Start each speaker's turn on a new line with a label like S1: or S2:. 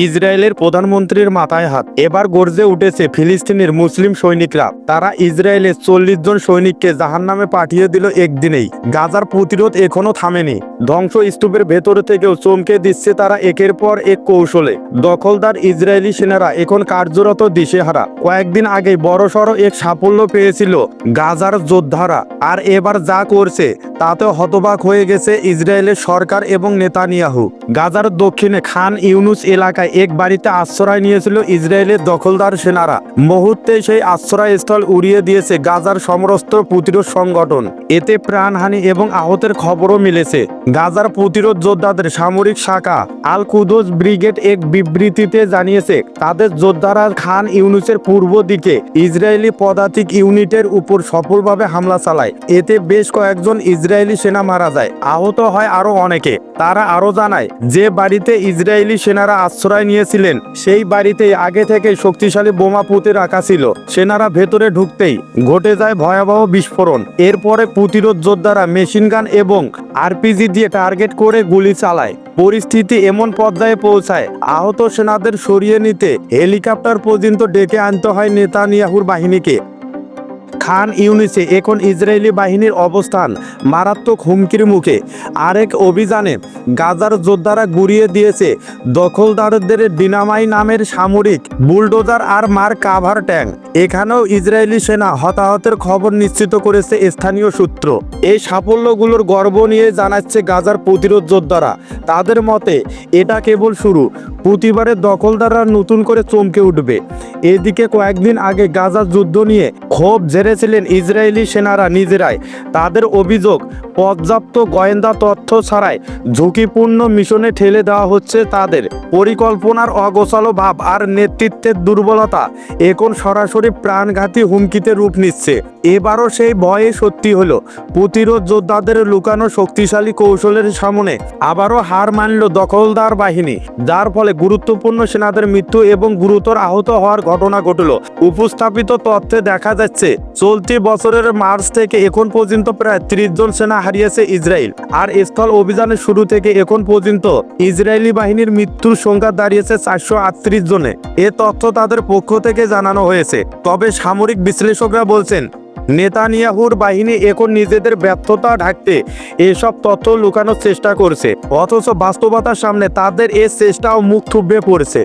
S1: ইসরায়েলের প্রধানমন্ত্রীর মাথায় হাত। এবার গর্জে উঠেছে ফিলিস্তিনের মুসলিম সৈনিকরা। তারা ইসরায়েলের 40 জন সৈনিককে জাহান্নামে পাঠিয়ে দিল একদিনেই। গাজার প্রতিরোধ এখনো থামেনি। ধ্বংসস্তূপের ভেতর থেকেও চমকে দিচ্ছে তারা একের পর এক কৌশলে। দখলদার ইসরায়েলি সেনারা এখন কার্যরত দিশেহারা। কয়েকদিন আগে বড়সড় এক সাফল্য পেয়েছিল গাজার যোদ্ধারা, আর এবার যা করছে তাতে হতবাক হয়ে গেছে ইসরায়েলের সরকার এবং নেতানিয়াহু। গাজার দক্ষিণে খান ইউনুস এলাকায় এক বাড়িতে আশ্রয় নিয়েছিল ইসরায়েলের দখলদার সেনারা। মুহূর্তে সেই আশ্রয়স্থল উড়িয়ে দিয়েছে গাজার সমস্ত প্রতিরোধ সংগঠন। এতে প্রাণহানি এবং আহতের খবরও মিলেছে। গাজার প্রতিরোধ যোদ্ধাদের সামরিক শাখা আল কুদস ব্রিগেড এক বিবৃতিতে জানিয়েছে, তাদের যোদ্ধারা খান ইউনুসের পূর্ব দিকে ইসরায়েলি পদাতিক ইউনিটের উপর সফলভাবে হামলা চালায়। এতে বেশ কয়েকজন ইসরায়েলি সেনা মারা যায়, আহত হয় আরো অনেকে। তারা আরো জানায়, যে বাড়িতে ইসরায়েলি সেনারা আশ্রয় নিয়েছিলেন সেই বাড়িতে আগে থেকে শক্তিশালী বোমা পুঁতে রাখা ছিল। সেনারা ভেতরে ঢুকতেই ঘটে যায় ভয়াবহ বিস্ফোরণ। এরপরে প্রতিরোধ যোদ্ধারা মেশিনগান এবং আরপিজি দিয়ে টার্গেট করে গুলি চালায়। পরিস্থিতি এমন পর্যায়ে পৌঁছায় আহত সেনাদের সরিয়ে নিতে হেলিকপ্টার পর্যন্ত ডেকে আনতে হয় নেতানিয়াহুর বাহিনীকে। খান ইউনিসে এখন ইসরায়েলি বাহিনীর অবস্থান মারাত্মক হুমকির মুখে। আরেক অভিযানে গাজার যোদ্ধারা গুড়িয়ে দিয়েছে দখলদারদের ডিনামাই নামের সামরিক বুলডোজার আর মার কাভার ট্যাঙ্ক। এখানেও ইসরায়েলি সেনা হতাহতের খবর নিশ্চিত করেছে স্থানীয় সূত্র। এই সাফল্যগুলোর গর্ব নিয়ে জানাচ্ছে গাজার প্রতিরোধ যোদ্ধারা। তাদের মতে এটা কেবল শুরু, প্রতিবারের দখলদাররা নতুন করে চমকে উঠবে। এদিকে কয়েকদিন আগে গাজার যুদ্ধ নিয়ে ক্ষোভ ঝেড়েছিলেন ইসরায়েলি সেনারা নিজেরাই। তাদের অভিযোগ, পর্যাপ্ত গোয়েন্দা তথ্য ছাড়াই ঝুঁকিপূর্ণ মিশনে ঠেলে দেওয়া হচ্ছে তাদের। পরিকল্পনার অগোছালো ভাব আর নেতৃত্বের দুর্বলতা এখন সরাসরি প্রাণঘাতী হুমকিতে রূপ নিচ্ছে। এবারও সেই ভয়ে সত্যি হলো। প্রতিরোধ যোদ্ধাদের লুকানো শক্তিশালী কৌশলের সামনে আবারও হার মানল দখলদার বাহিনী, যার ফলে গুরুত্বপূর্ণ সেনাদের মৃত্যু এবং গুরুতর আহত হওয়ার ঘটনা ঘটল। উপস্থাপিত তথ্যে দেখা যাচ্ছে, চলতি বছরের মার্চ থেকে এখন পর্যন্ত প্রায় 30 জন সেনা হারিয়েছে ইসরায়েল। আর স্থল অভিযানের শুরু থেকে এখন পর্যন্ত ইসরায়েলি বাহিনীর মৃত্যুর সংখ্যা দাঁড়িয়েছে 438 জনে। এ তথ্য তাদের পক্ষ থেকে জানানো হয়েছে। তবে সামরিক বিশ্লেষকরা বলছেন, নেতানিয়াহুর বাহিনী এখন নিজেদের ব্যর্থতা ঢাকতে এসব তথ্য লুকানোর চেষ্টা করছে, অথচ বাস্তবতার সামনে তাদের এ চেষ্টাও মুখ থুবড়ে পড়েছে।